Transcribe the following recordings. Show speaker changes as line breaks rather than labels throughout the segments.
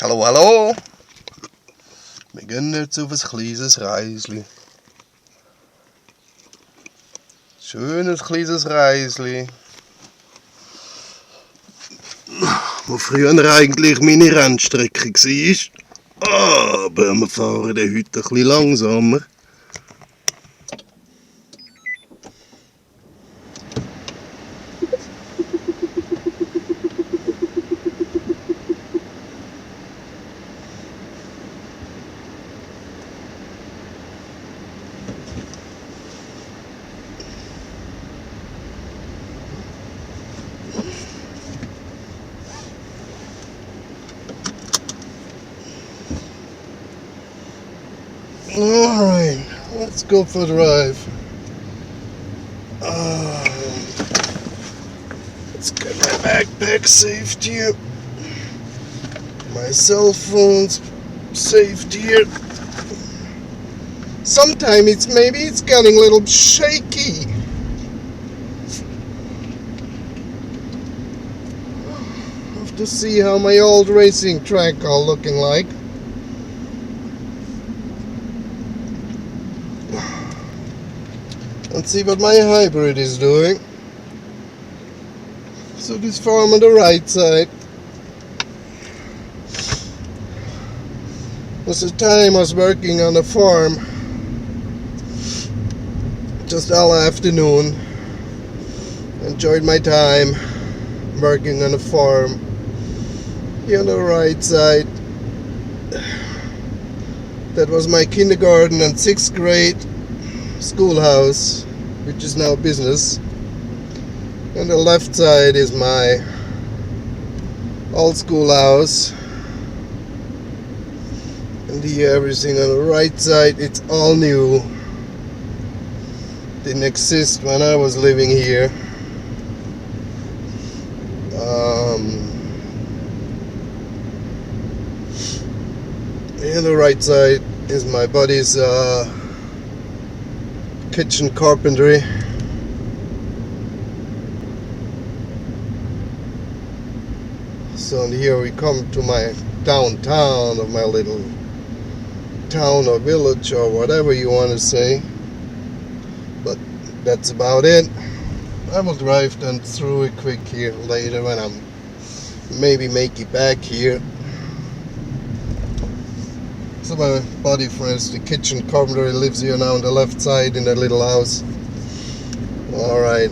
Hallo, hallo. Wir gehen jetzt auf ein kleines Reisli. Schönes kleines Reisli. Wo früher eigentlich meine Rennstrecke war. Aber wir fahren heute ein bisschen langsamer. Alright, let's go for a drive. Let's get my backpack saved here. My cell phone's saved here. Sometimes maybe it's getting a little shaky. Have to see how my old racing track are looking like. Let's see what my hybrid is doing. So this farm on the right side. Was the time I was working on a farm just all afternoon. Enjoyed my time working on a farm. Here on the right side, that was my kindergarten and 6th grade schoolhouse, which is now business. And the left side is my old schoolhouse. And here everything on the right side, it's all new. Didn't exist when I was living here. Here on the right side is my buddy's kitchen carpentry. So here we come to my downtown of my little town or village or whatever you want to say. But that's about it. I will drive them through it quick here later when I'm maybe make it back here. So my buddy friends, the kitchen carpenter, lives here now on the left side in that little house. Alright.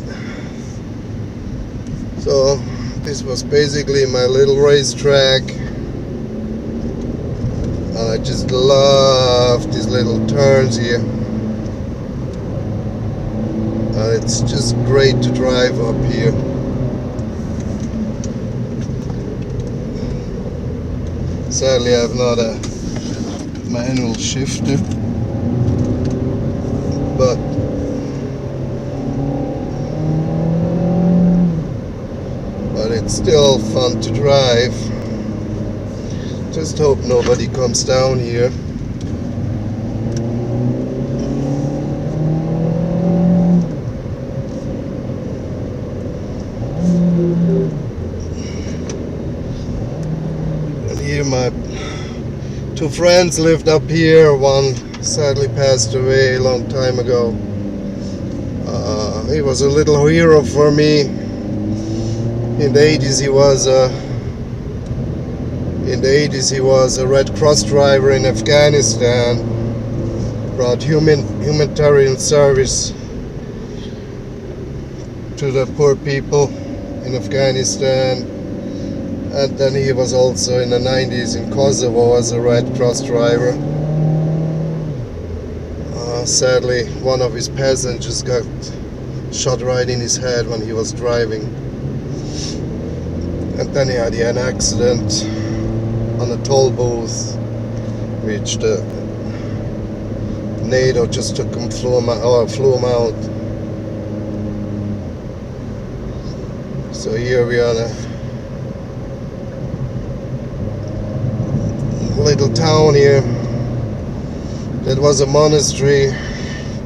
So this was basically my little racetrack. And I just love these little turns here. And it's just great to drive up here. Sadly I have not a manual shifter, but it's still fun to drive. Just hope nobody comes down here. And here my two friends lived up here. One sadly passed away a long time ago. He was a little hero for me. In the 80s he was a Red Cross driver in Afghanistan. Brought humanitarian service to the poor people in Afghanistan. And then he was also in the 90s in Kosovo as a Red Cross driver. Sadly, one of his passengers got shot right in his head when he was driving. And then he had an accident on a toll booth, which the NATO just took him, flew him out. So here we are in a little town here. That was a monastery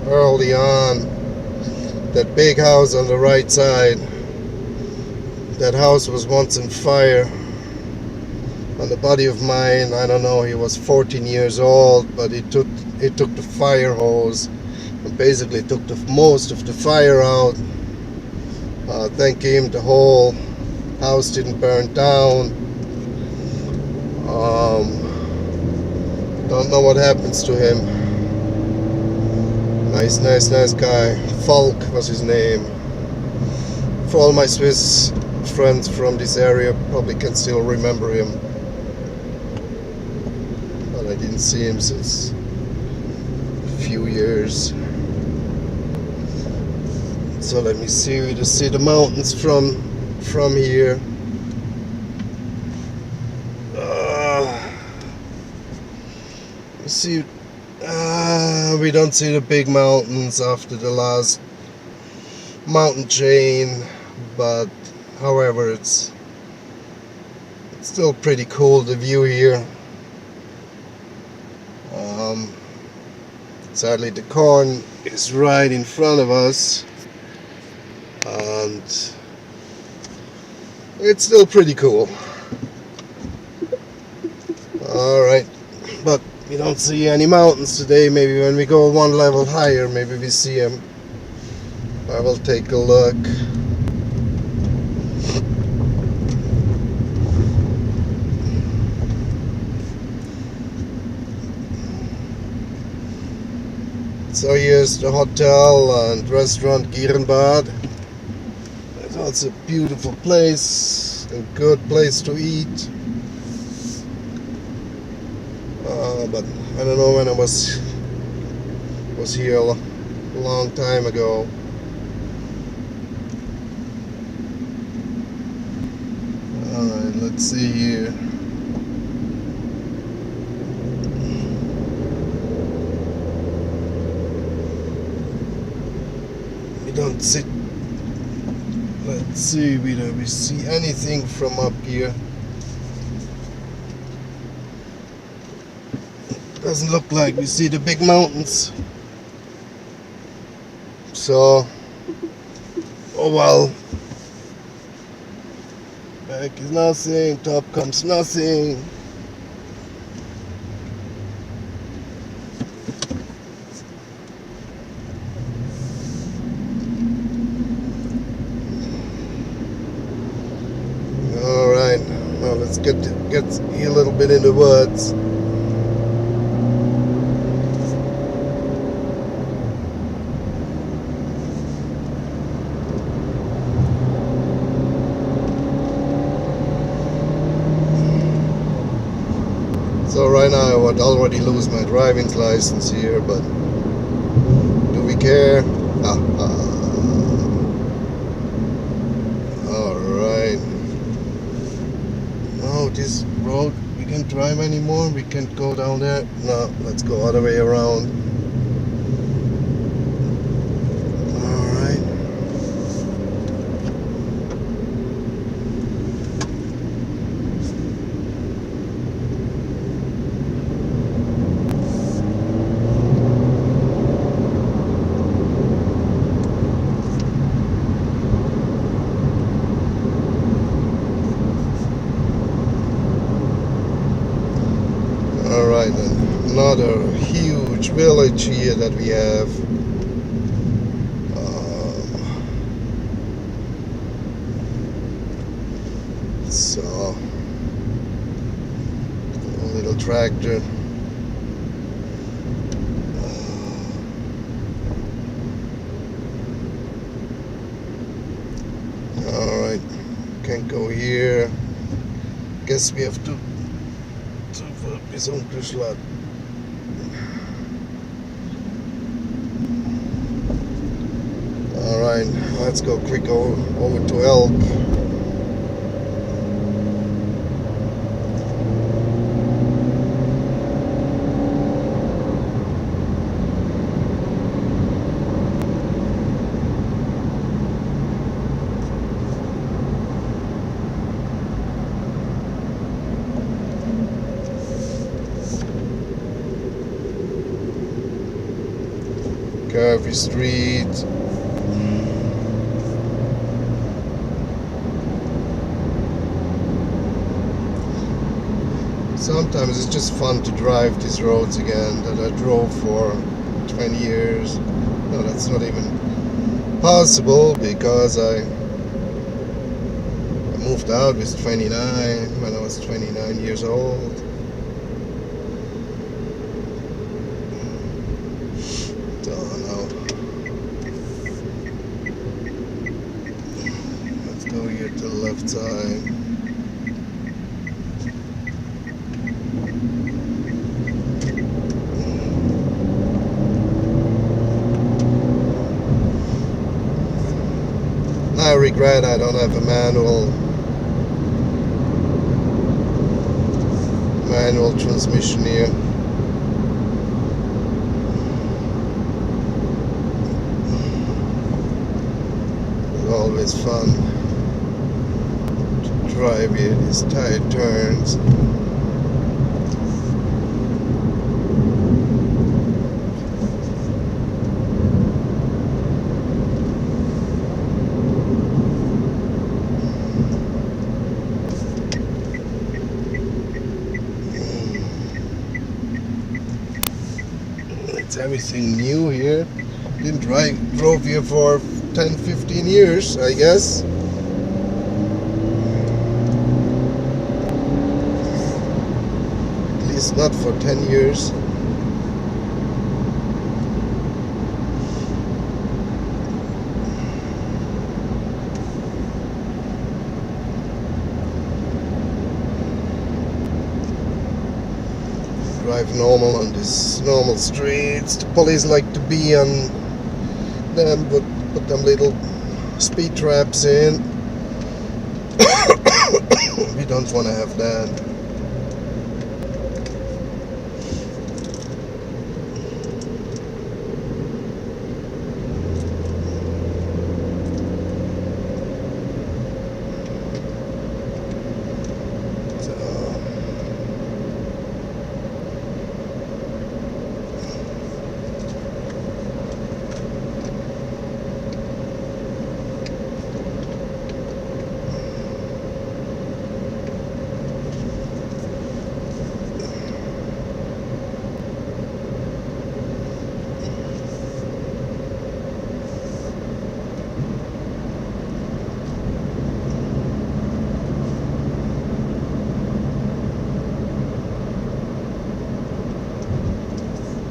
early on. That big house on the right side, that house was once on fire. on a buddy of mine. I don't know, he was 14 years old, but he took the fire hose and basically took most of the fire out. Thank him, the whole house didn't burn down. Don't know what happens to him. Nice guy. Falk was his name. For all my Swiss friends from this area, probably can still remember him. But I didn't see him since a few years. So let me see, we just see the mountains from here. You see, we don't see the big mountains after the last mountain chain, but however, it's still pretty cool, the view here. Sadly, the corn is right in front of us, and it's still pretty cool. Alright, but we don't see any mountains today. Maybe when we go one level higher, maybe we see them. I will take a look. So here's the hotel and restaurant Gierenbad. It's also a beautiful place, a good place to eat. But I don't know when I was here a long time ago. Alright, let's see here. We don't see. Let's see, we don't see anything from up here. Doesn't look like we see the big mountains. So, oh well. Back is nothing, top comes nothing. Alright, well, let's get a little bit in the woods. So right now I would already lose my driving license here, but do we care? Alright. No, this road we can't drive anymore. We can't go down there. No, let's go all the way around. Alright. Alright, another huge village here that we have. So, a little tractor. Alright, can't go here. Guess we have to bis umgeschlagen. Alright, let's go quick over to Elk. Curvy street. sometimes it's just fun to drive these roads again that I drove for 20 years. No, that's not even possible because I moved out with 29 when I was 29 years old. Oh no. Let's go here to the left side. I regret I don't have a manual transmission here. It's always fun to drive here these tight turns. It's everything new here. Didn't drove here for 10-15 years, I guess. At least not for 10 years. Drive normal on these normal streets. The police like to be on them, but put them little speed traps in. We don't want to have that.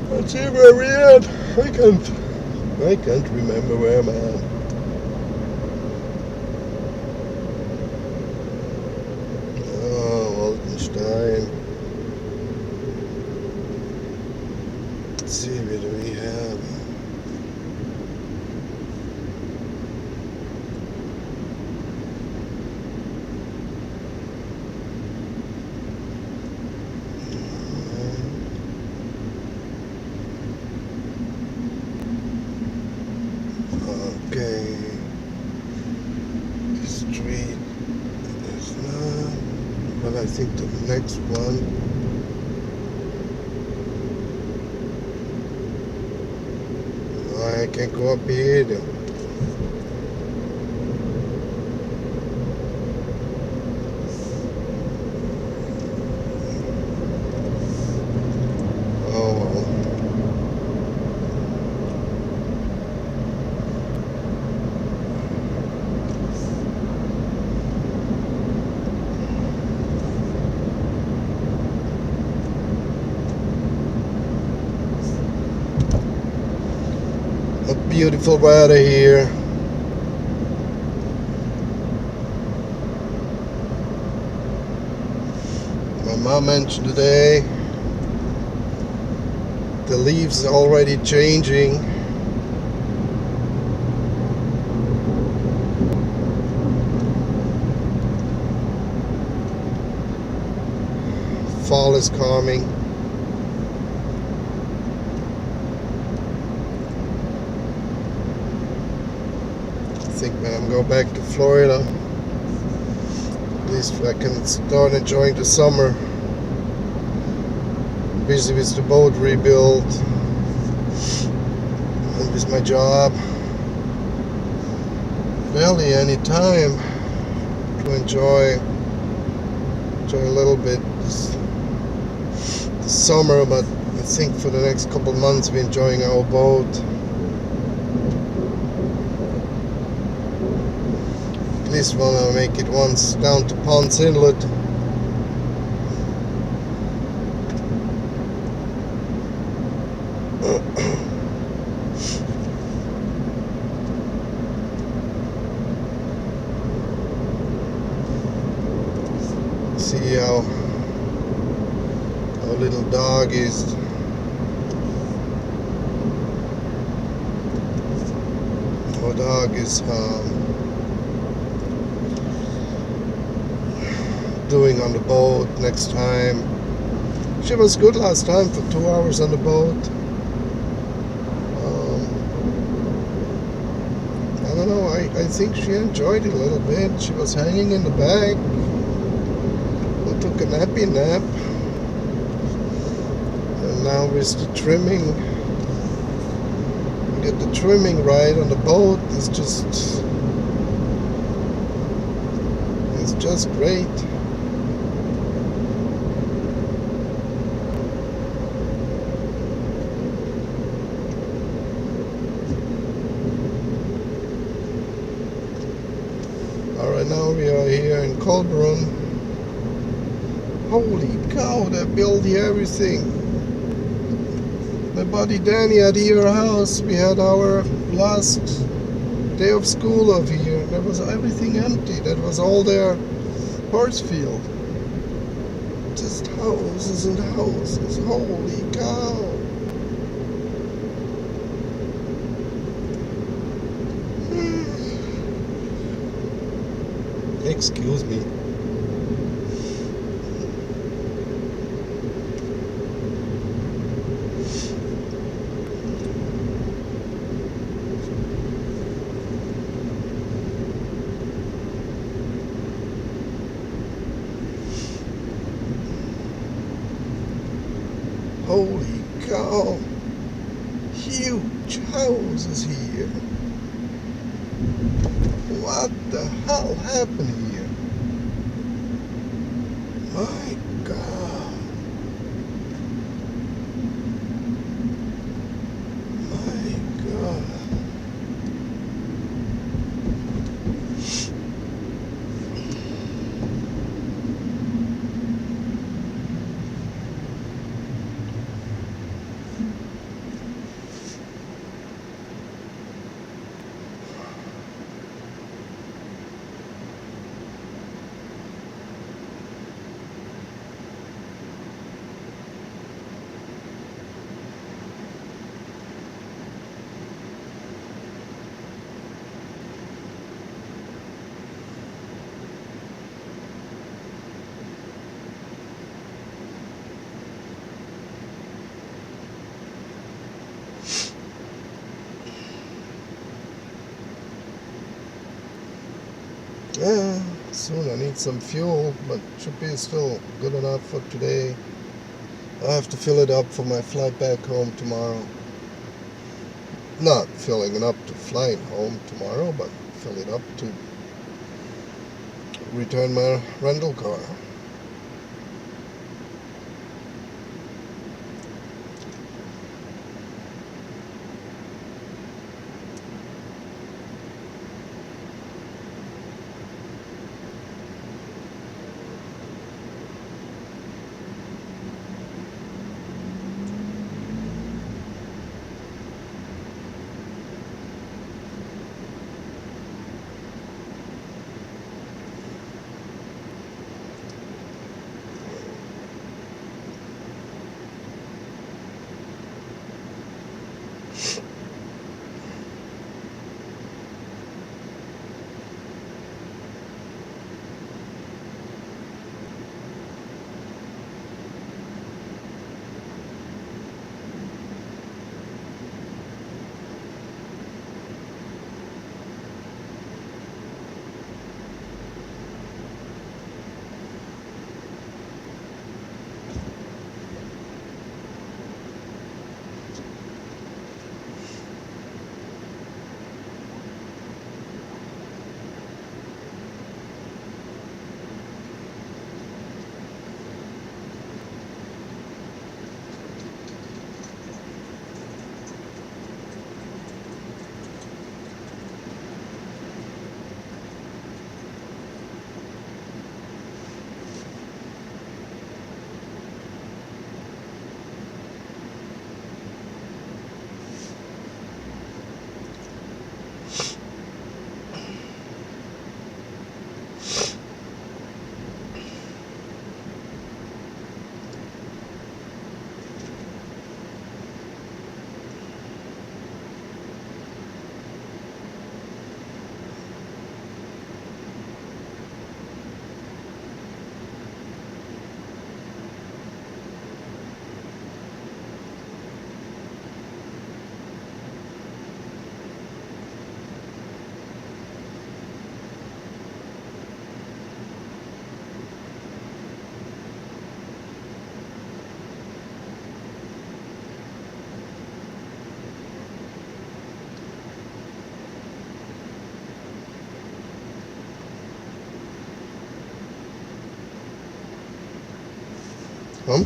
Let's see where we're at. I can't remember where I'm at. Oh, Waldenstein. Let's see, where do we have? Okay, the street is not, but I think the next one, I can't go up here though. Beautiful weather here. My mom mentioned today the leaves are already changing. Fall is coming. I think when I go back to Florida, at least I can start enjoying the summer. Busy with the boat rebuild and with my job. Barely any time to enjoy a little bit this summer, but I think for the next couple of months we're enjoying our boat. At least wanna make it once down to Ponce Inlet. See how our little dog is doing on the boat next time. She was good last time for 2 hours on the boat. I don't know, I think she enjoyed it a little bit. She was hanging in the back. We took a nappy nap. And now with the trimming, get the trimming right on the boat. It's just great. Alright, now we are here in Colburn. Holy cow, they built here everything. My buddy Danny at your house, we had our last day of school over here. There was everything empty. That was all their horse field. Just houses and houses. Holy cow. Excuse me. Holy cow. Huge houses here. What the hell happened here? My God. My God. Yeah, soon I need some fuel, but should be still good enough for today. I have to fill it up for my flight back home tomorrow. Not filling it up to flying home tomorrow, but fill it up to return my rental car. Huh?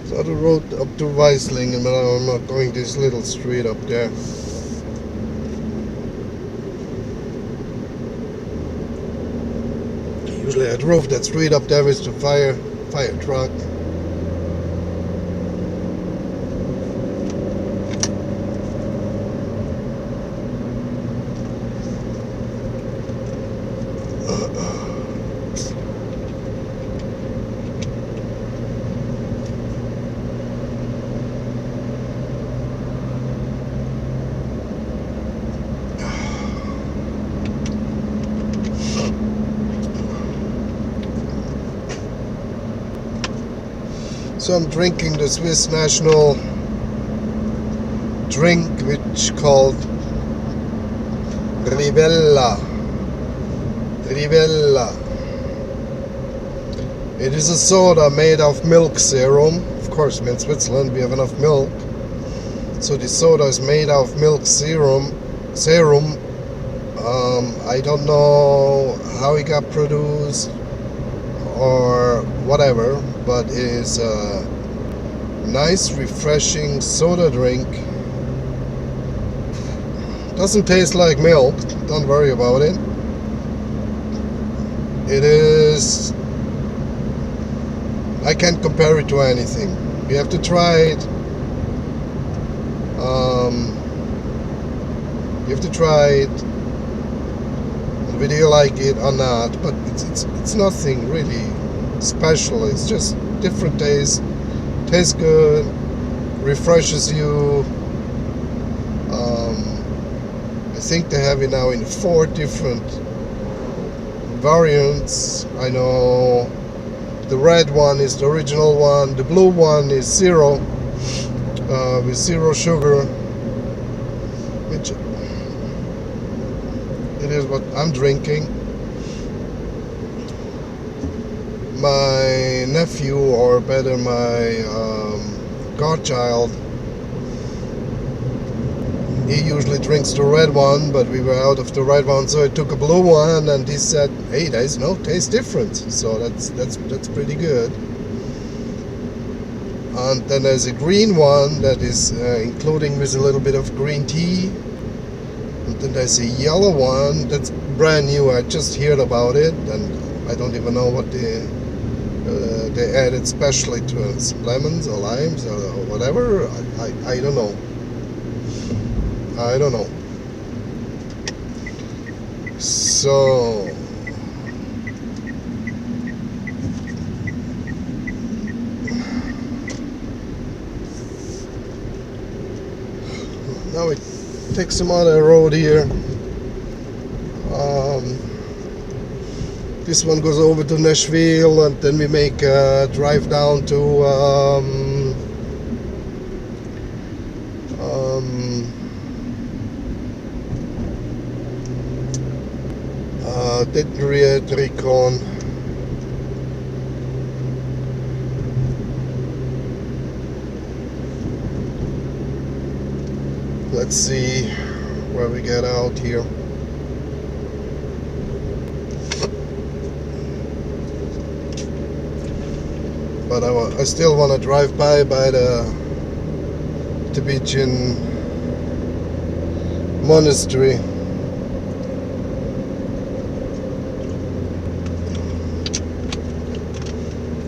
So the road up to Weislingen, but I'm not going this little street up there. Usually I drove that street up there with the fire truck. So I'm drinking the Swiss national drink, which called Rivella. It is a soda made of milk serum. Of course, in Switzerland we have enough milk. So the soda is made of milk serum. I don't know how it got produced or whatever, but it is a nice, refreshing soda drink. Doesn't taste like milk, don't worry about it. It is, I can't compare it to anything. You have to try it. You have to try it, whether you like it or not. But it's nothing really special. It's just different taste. Tastes good, refreshes you. I think they have it now in 4 different variants. I know the red one is the original one. The blue one is zero, with 0 sugar, which it is what I'm drinking. My nephew, or better my godchild, he usually drinks the red one, but we were out of the red one, so I took a blue one, and he said, "Hey, there's no taste difference." So that's pretty good. And then there's a green one that is including with a little bit of green tea. And then there's a yellow one that's brand new. I just heard about it, and I don't even know what they added specially to it. Some lemons or limes or whatever. I don't know. I don't know. So now we take some other road here. This one goes over to Nashville, and then we make a drive down to Tricon. Let's see where we get out here. But I still want to drive by the Tibetan monastery.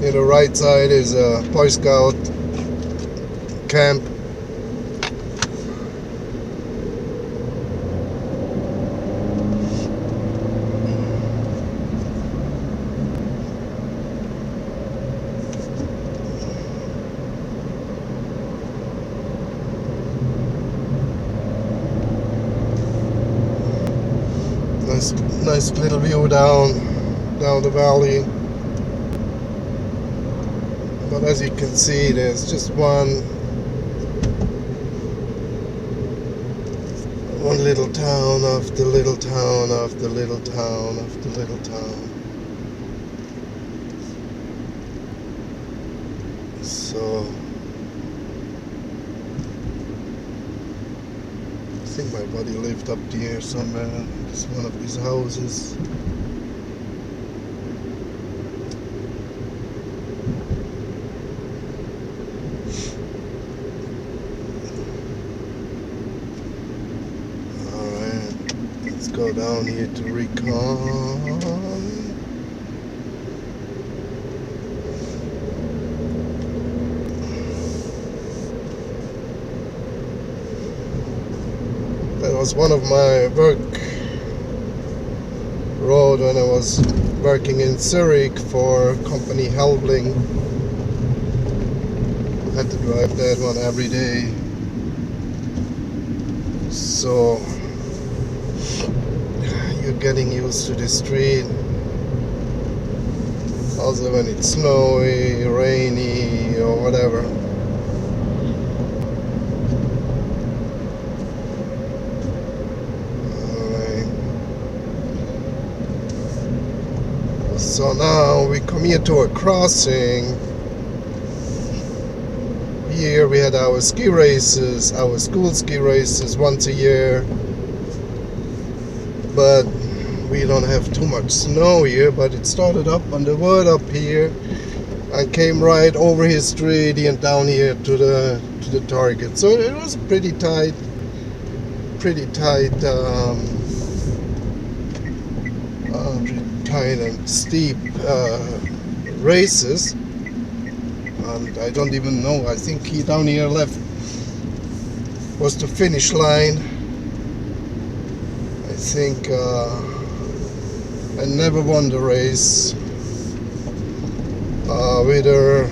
On the right side is a Boy Scout camp. Nice little view down the valley. But as you can see, there's just one little town after little town after little town after little town. So I think my buddy lived up here somewhere. It's one of these houses. Let's go down here to Recon. That was one of my work road when I was working in Zurich for company Helbling. I had to drive that one every day. So you're getting used to the street. Also when it's snowy, rainy, or whatever. Alright. So now we come here to a crossing. Here we had our ski races, our school ski races once a year. But we don't have too much snow here, but it started up on the wood up here and came right over his street and down here to the target. So it was pretty tight and steep races. And I don't even know, I think he down here left was the finish line. I think I never won the race. Whether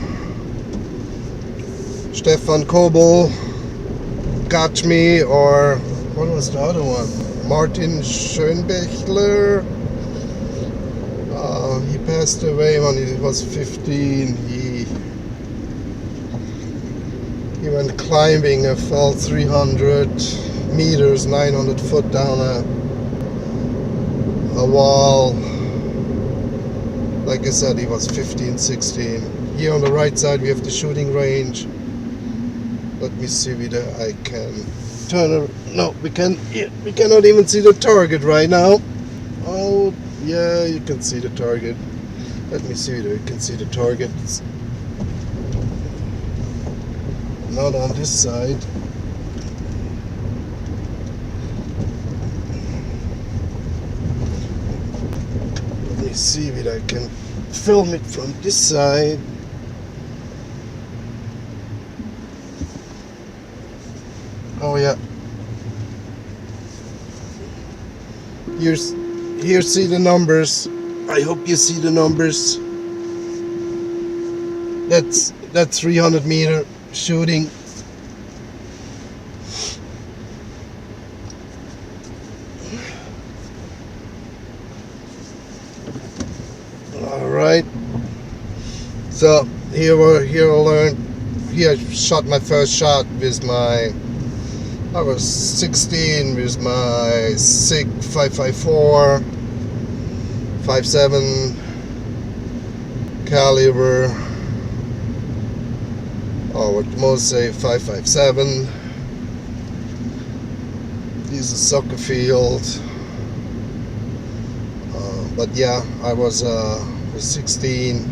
Stefan Kobel got me or what was the other one? Martin Schönbechler. He passed away when he was 15. He went climbing and fell 300 meters, 900 foot down a wall. Like I said, he was 15, 16. Here on the right side we have the shooting range. Let me see whether I can turn it. No, we cannot even see the target right now. Oh, yeah, you can see the target. Let me see whether you can see the target. It's not on this side. Let me see if I can film it from this side. Oh yeah. Here see the numbers. I hope you see the numbers. That's 300 meter shooting. All right. So here I shot my first shot with I was 16 with my SIG 554 5.7 caliber, or what most say 5.57. This is a soccer field, but yeah, I was 16.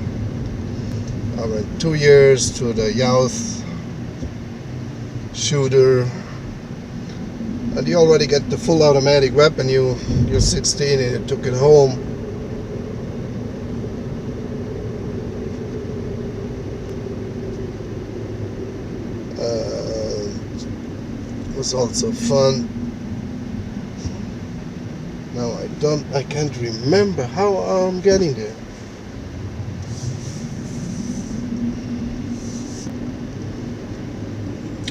I went 2 years to the youth shooter, and you already get the full automatic weapon. You're 16 and you took it home. It was also fun. Now I can't remember how I'm getting there.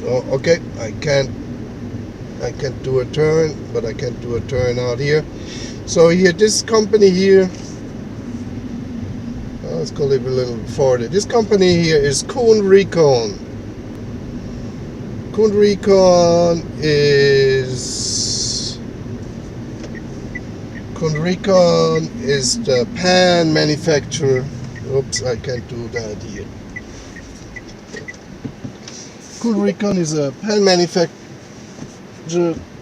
Oh, okay, I can't I can't do a turn, but I can do a turn out here. So here, this company here, let's go a little further. This company here is Kuhn Recon. Kuhn Recon is the pan manufacturer. Oops, I can't do that here. Kuhn Recon is a pan manufacturer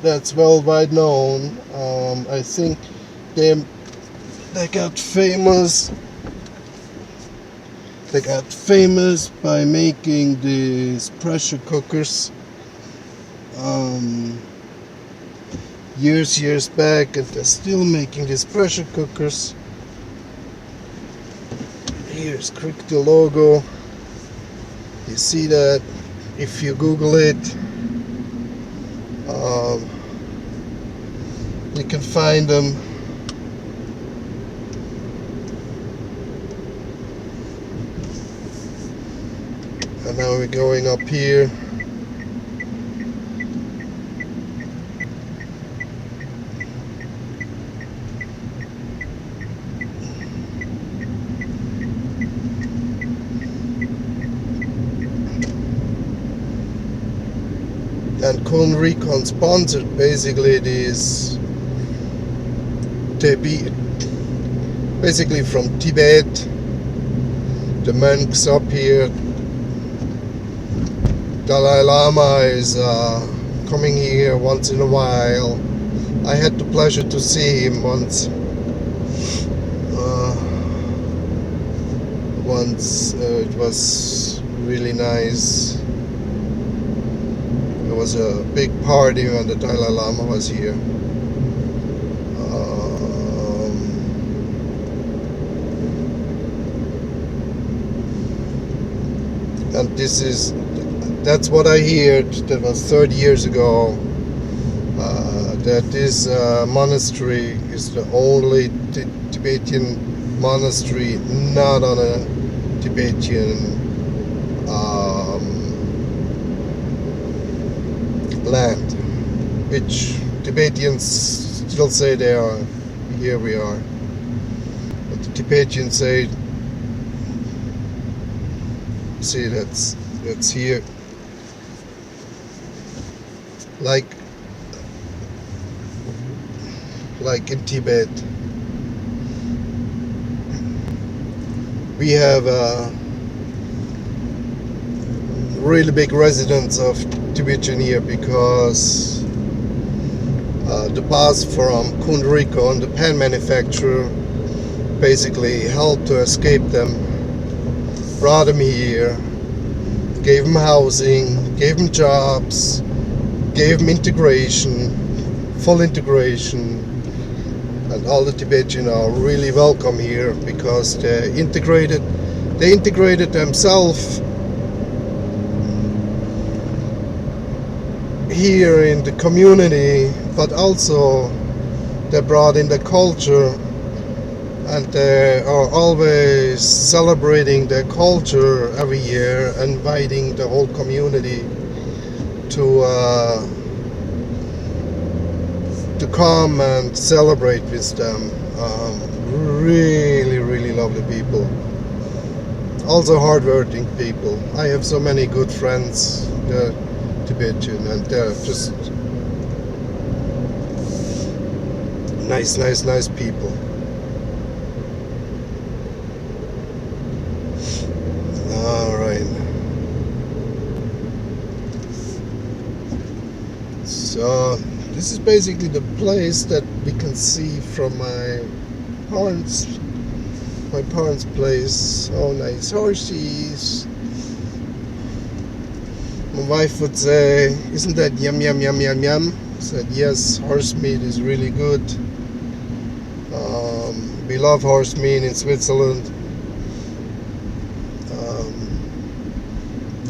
that's worldwide known. I think they got famous. They got famous by making these pressure cookers years back, and they're still making these pressure cookers. Here's the logo. You see that if you Google it. You can find them. And now we're going up here. And Kuhn Recon sponsored basically these basically from Tibet, the monks up here. Dalai Lama is coming here once in a while. I had the pleasure to see him once. It was really nice. There was a big party when the Dalai Lama was here. And that's what I heard. That was 30 years ago. That this monastery is the only Tibetan monastery not on a Tibetan land, which Tibetans still say they are. Here we are. But the Tibetans say, see, that's here. Like in Tibet, we have a really big residence of Tibetan here, because the boss from Kuhn Recon, the pan manufacturer, basically helped to escape them, brought them here, gave them housing, gave them jobs, gave them integration, full integration, and all the Tibetans are really welcome here because they integrated themselves here in the community, but also they brought in the culture, and they are always celebrating their culture every year, inviting the whole community to come and celebrate with them. Really lovely people. Also hardworking people. I have so many good friends, they're Tibetan, and they're just nice people. Alright. So this is basically the place that we can see from my parents' place. Oh, nice horses. My wife would say, "Isn't that yum yum yum yum yum?" I said, "Yes, horse meat is really good. We love horse meat in Switzerland.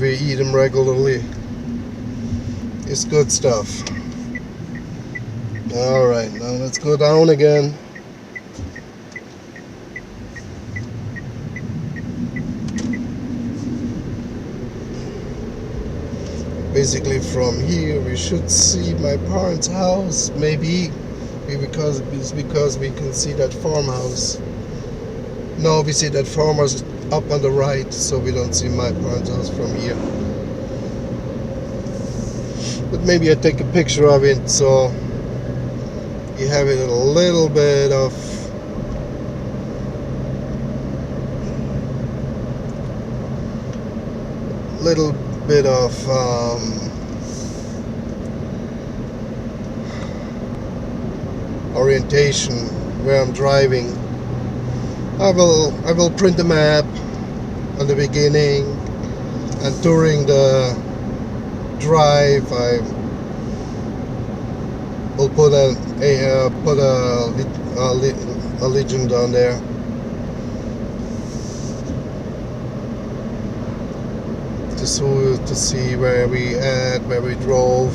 We eat them regularly. It's good stuff." Alright, now let's go down again. basically from here we should see my parents' house. Maybe because we can see that farmhouse. No, we see that farmhouse up on the right, so we don't see my parents' house from here. But maybe I take a picture of it so you have it a little bit of orientation where I'm driving. I will print the map on the beginning, and during the drive I will put a legend on there. To see where we drove.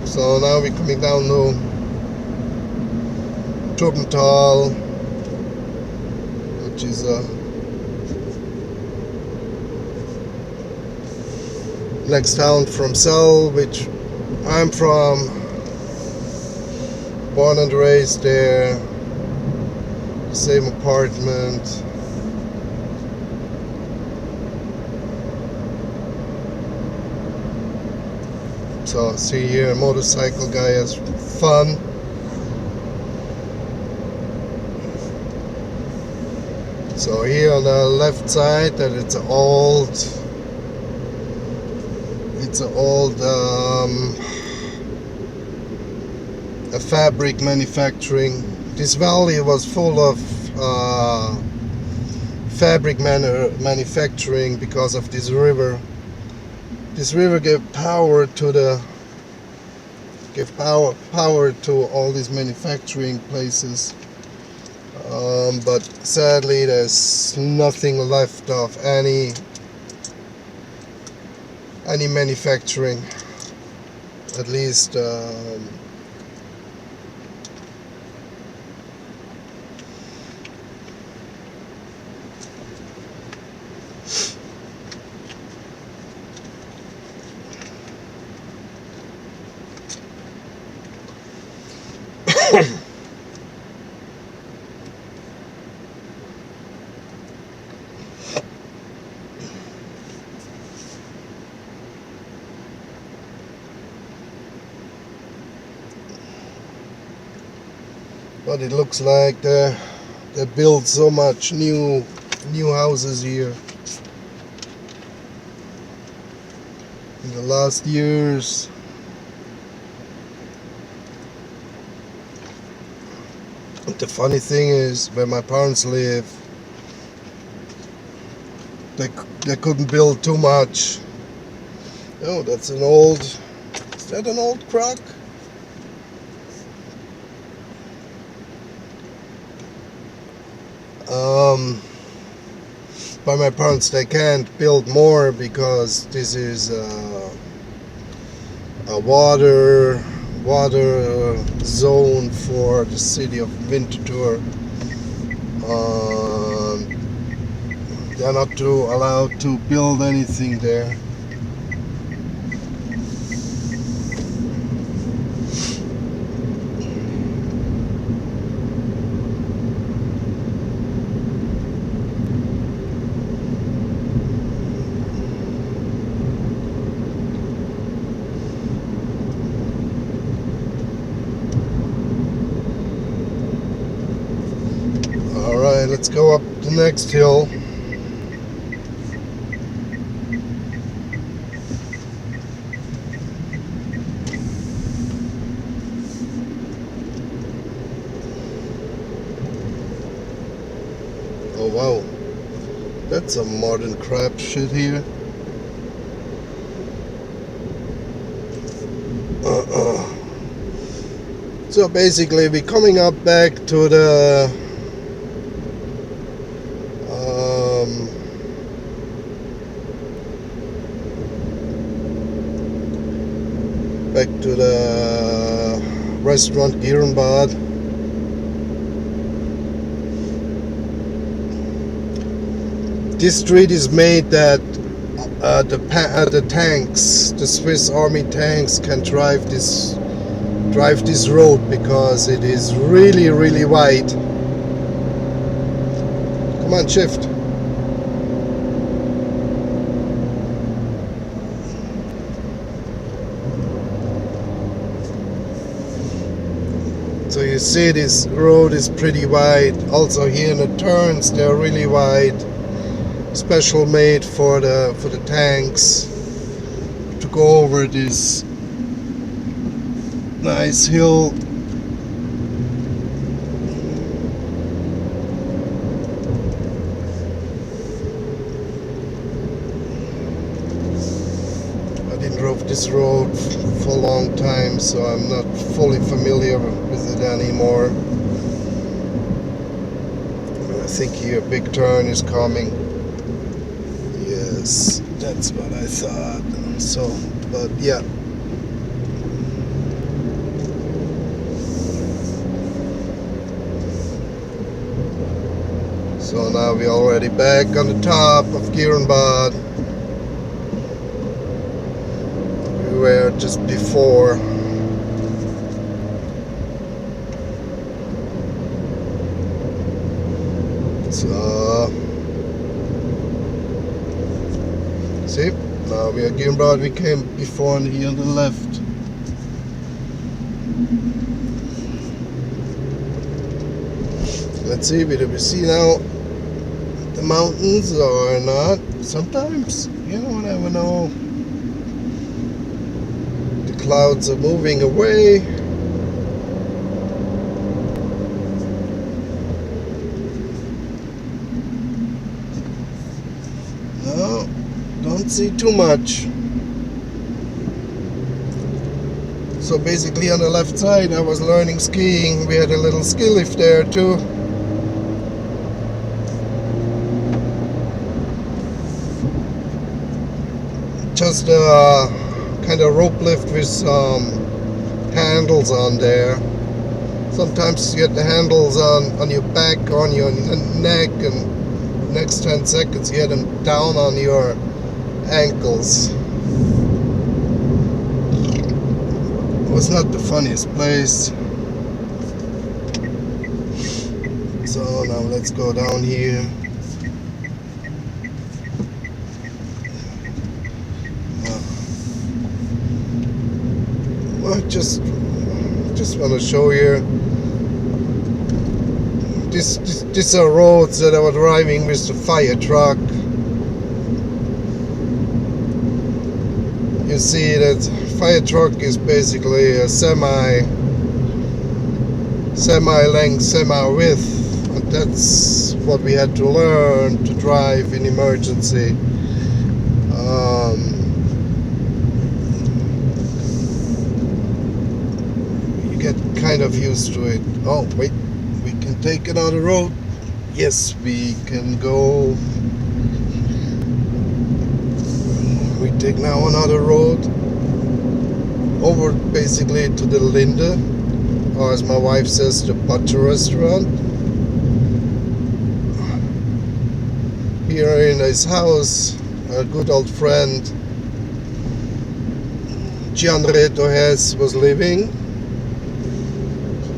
So now we're coming down to TourDeZell, which is next town from Zell, which I'm from. Born and raised there, same apartment. So see here, a motorcycle guy has fun. So here on the left side, that it's an old a fabric manufacturing. This valley was full of fabric manufacturing because of this river. This river gave power to all these manufacturing places. But sadly, there's nothing left of any manufacturing. At least. But it looks like they built so much new houses here in the last years. But the funny thing is, where my parents live, they couldn't build too much. Oh, that's an old. Is that an old crock? By my parents, they can't build more because this is a water zone for the city of Winterthur. They're not allowed to build anything there. Alright, let's go up the next hill. Oh wow, that's some modern crap shit here. So basically we're coming up back to the restaurant Gierenbad. This street is made that the tanks, the Swiss Army tanks, can drive this road because it is really, really wide. Come on, shift. So you see this road is pretty wide. Also here in the turns they're really wide. Special made for the tanks to go over this nice hill. I didn't drove this road for a long time, so I'm not fully familiar with it anymore. I think here a big turn is coming. Yes, that's what I thought. So, but yeah. So now we're already back on the top of Gierenbad. We were just before. So, see, now we are Gierenbad. We came before and here on the left. Let's see, do we see now the mountains or not? Sometimes, you never know. The clouds are moving away. No, don't see too much. So basically on the left side I was learning skiing. We had a little ski lift there too. Just a kind of rope lift with handles on there. Sometimes you get the handles on your back, on your neck, and next 10 seconds you get them down on your ankles. It was not the funniest place. So now let's go down here. I just want to show you. These are roads that I was driving with the fire truck. You see that fire truck is basically a semi-length, semi-width, and that's what we had to learn to drive in emergency. You get kind of used to it. Oh wait, we can take another road. Yes, we can go. We take now another road over basically to the Linde, or as my wife says, the butter restaurant. Here in his house, a good old friend Gianretto was living.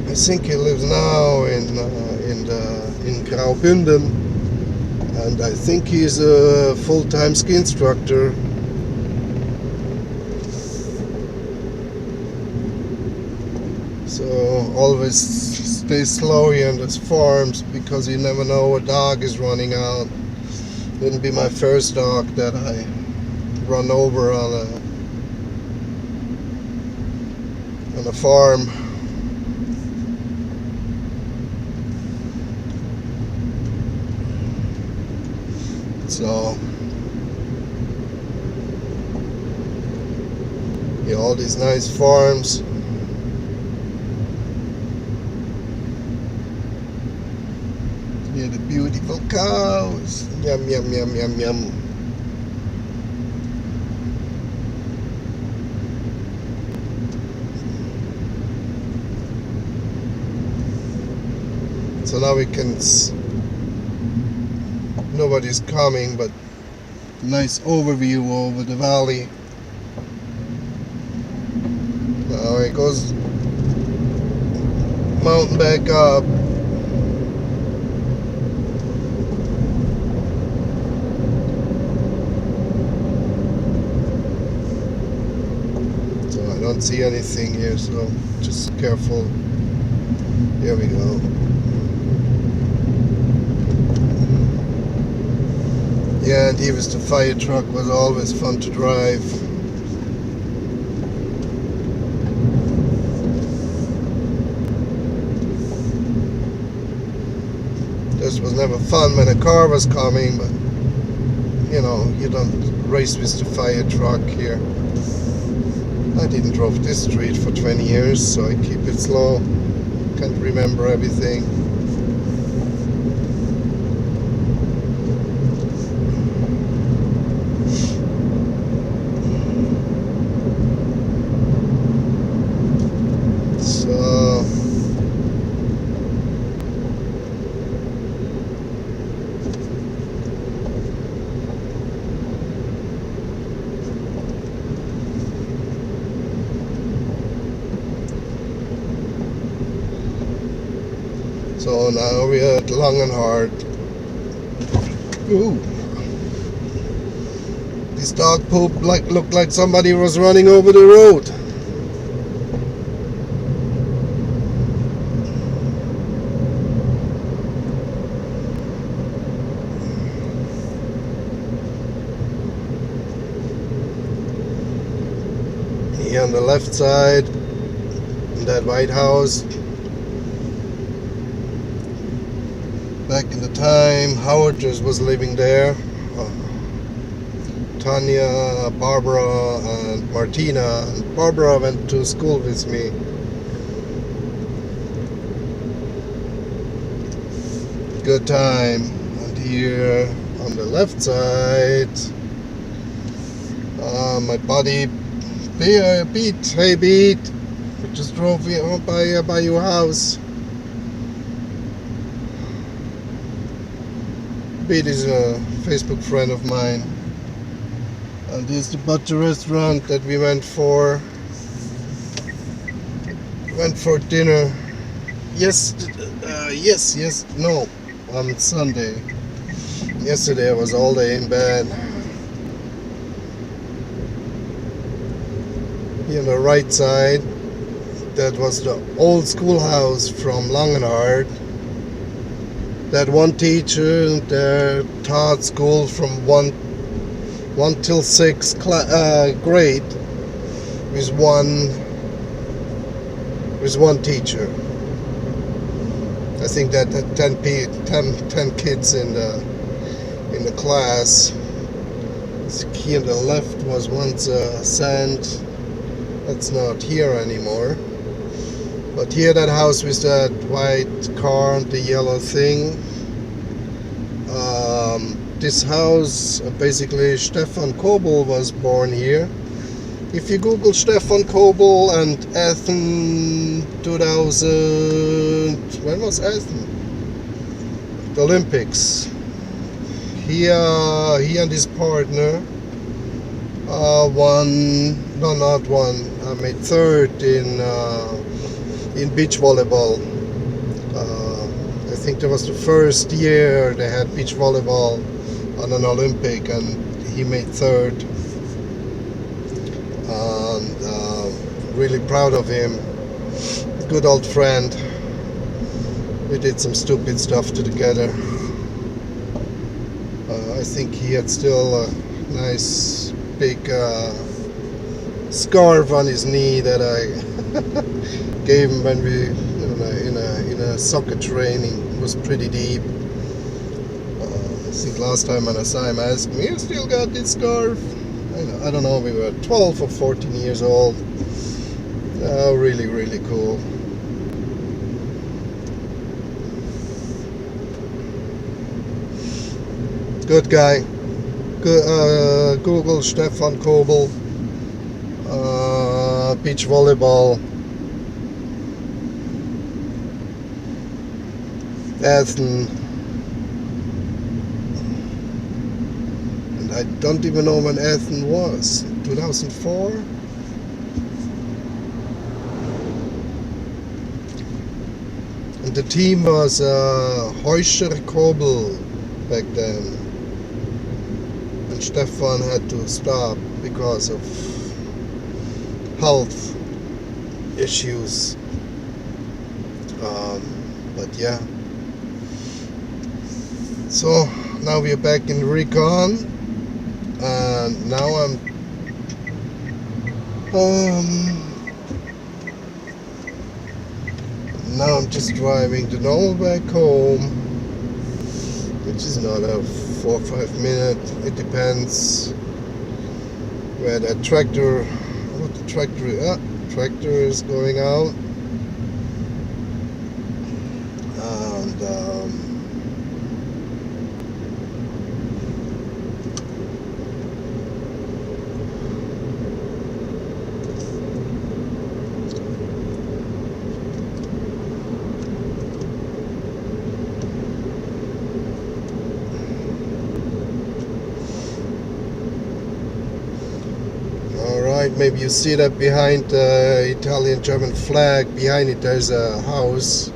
I think he lives now in Graubünden, and I think he's a full-time ski instructor. So always stay slow here on these farms because you never know a dog is running out. Wouldn't be my first dog that I run over on a farm. So yeah, all these nice farms. Yeah, the beautiful cows. Yum, yum, yum, yum, yum. So now we can nobody's coming, but nice overview over the valley. Now it goes mountain back up. So I don't see anything here, so just careful. Here we go. Yeah, and here was the fire truck, was always fun to drive. This was never fun when a car was coming, but you know, you don't race with the fire truck here. I didn't drive this street for 20 years, so I keep it slow. Can't remember everything. So now we're at Long and Hard. Ooh. This dog poop looked like somebody was running over the road. Here on the left side, that White House. Back in the time, Howard just was living there. Tanya, Barbara, and Martina. And Barbara went to school with me. Good time. And here on the left side, my buddy Pete. Hey Pete, we just drove by your house. Pete is a Facebook friend of mine. And this is the butter restaurant that we went for dinner. No, on Sunday. Yesterday I was all day in bed. Here on the right side, that was the old schoolhouse from Long and Hard. That one teacher that taught school from 1 till 6th grade with one teacher. I think that had 10 kids in the class. Here on the left was once sand. That's not here anymore. But here, that house with that white car and the yellow thing. This house, basically Stefan Kobel was born here. If you Google Stefan Kobel and Athens 2000, when was Athens? The Olympics. He and his partner made third in beach volleyball. I think that was the first year they had beach volleyball on an Olympic, and he made third. And really proud of him. Good old friend. We did some stupid stuff together. I think he had still a nice big scarf on his knee that I gave him when we in a soccer training. It was pretty deep. I think last time when I saw him, I asked him, "You still got this scarf?" I don't know, we were 12 or 14 years old. Really, really cool. Good guy. Google Stefan Kobel, beach volleyball, Athens. and I don't even know when Athens was. 2004? And the team was Heuscher Kobel back then. And Stefan had to stop because of health issues. But yeah. So now we're back in Recon, and now I'm just driving the normal back home, which is not a 4 or 5 minute. It depends where that tractor, what the tractor is going out, and maybe you see that behind the Italian-German flag. Behind it there's a house.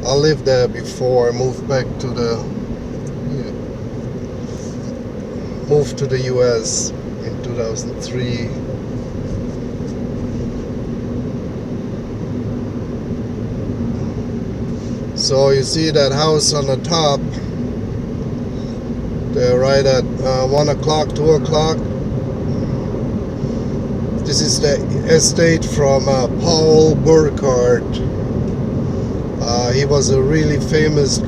I lived there before. I moved back to the US in 2003. So you see that house on the top. They're right at 1 o'clock, 2 o'clock. This is the estate from Paul Burkhardt. He was a really famous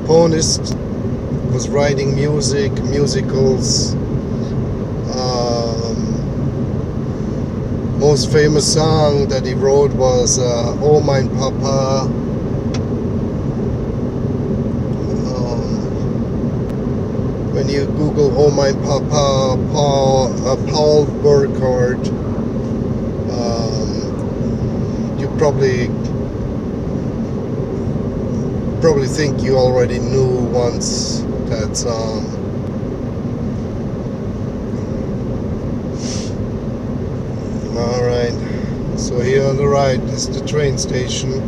componist. Was writing musicals. Most famous song that he wrote was "Oh Mein Papa." When you Google "Oh Mein Papa," Paul Burkhardt, you probably think you already knew once that song. Alright, so here on the right is the train station.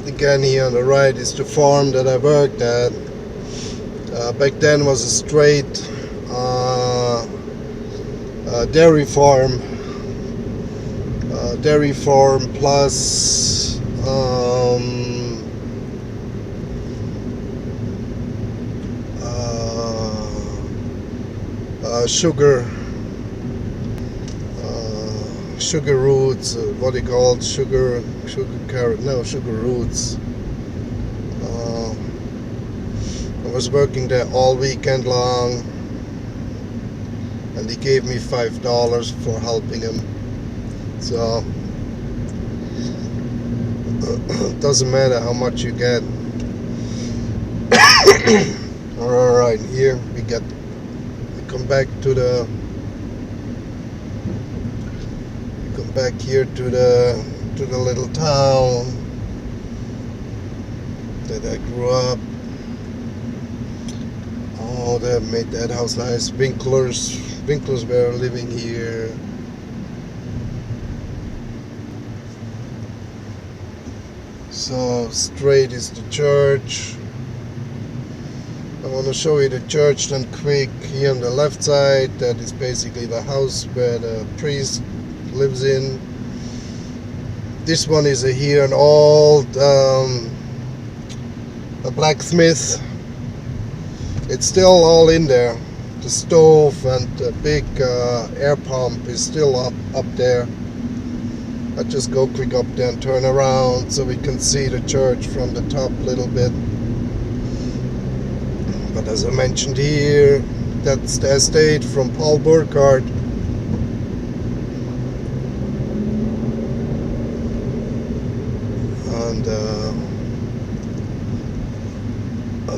Again, here on the right is the farm that I worked at. Back then was a straight dairy farm plus sugar roots, what they called sugar roots. I was working there all weekend long, and he gave me $5 for helping him. So it doesn't matter how much you get. Alright, here we come back here to the little town that I grew up. Oh, they have made that house nice. Winklers were living here. So straight is the church. I want to show you the church then quick. Here on the left side, that is basically the house where the priest lives in. This one is here an old a blacksmith. It's still all in there. The stove and the big air pump is still up there. I just go quick up there and turn around so we can see the church from the top a little bit. But as I mentioned here, that's the estate from Paul Burkhardt. And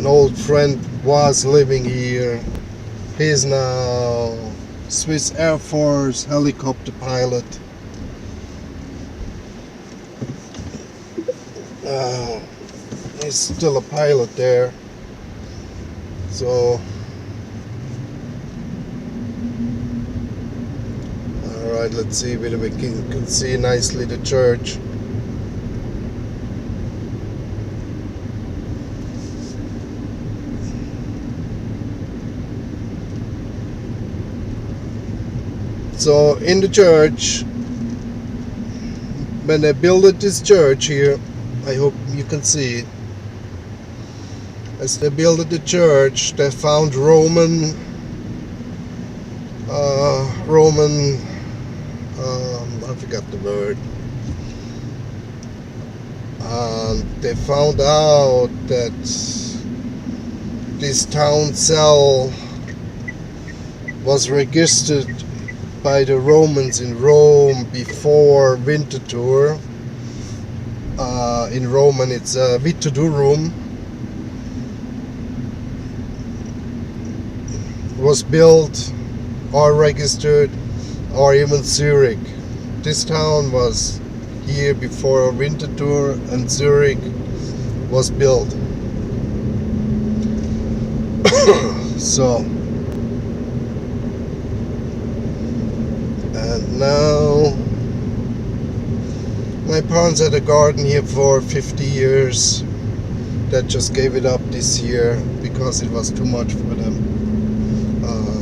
An old friend was living here. He's now Swiss Air Force helicopter pilot. He's still a pilot there. So, alright, let's see whether we can see nicely the church. So in the church, when they built this church here, I hope you can see it. As they built the church, they found Roman, I forgot the word. They found out that this town Zell was registered by the Romans in Rome before Winterthur. In Roman it's Vittudurum. Was built or registered, or even Zurich. This town was here before Winterthur, and Zurich was built. So, and now my parents had a garden here for 50 years. That just gave it up this year because it was too much for them.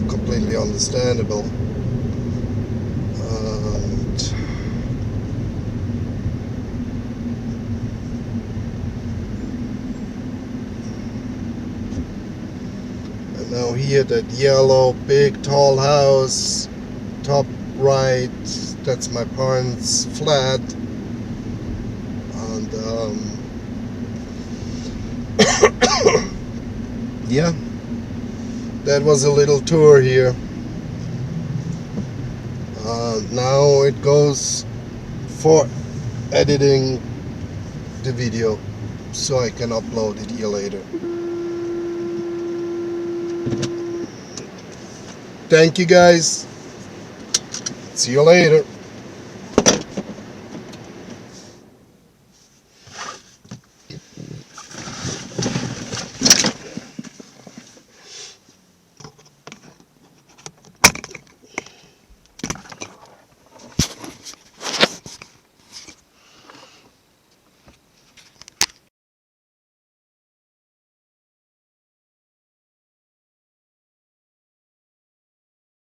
Completely understandable. And now here, that yellow big tall house, top right, that's my parents' flat. And yeah, that was a little tour here. Now it goes for editing the video so I can upload it here later. Thank you guys. See you later.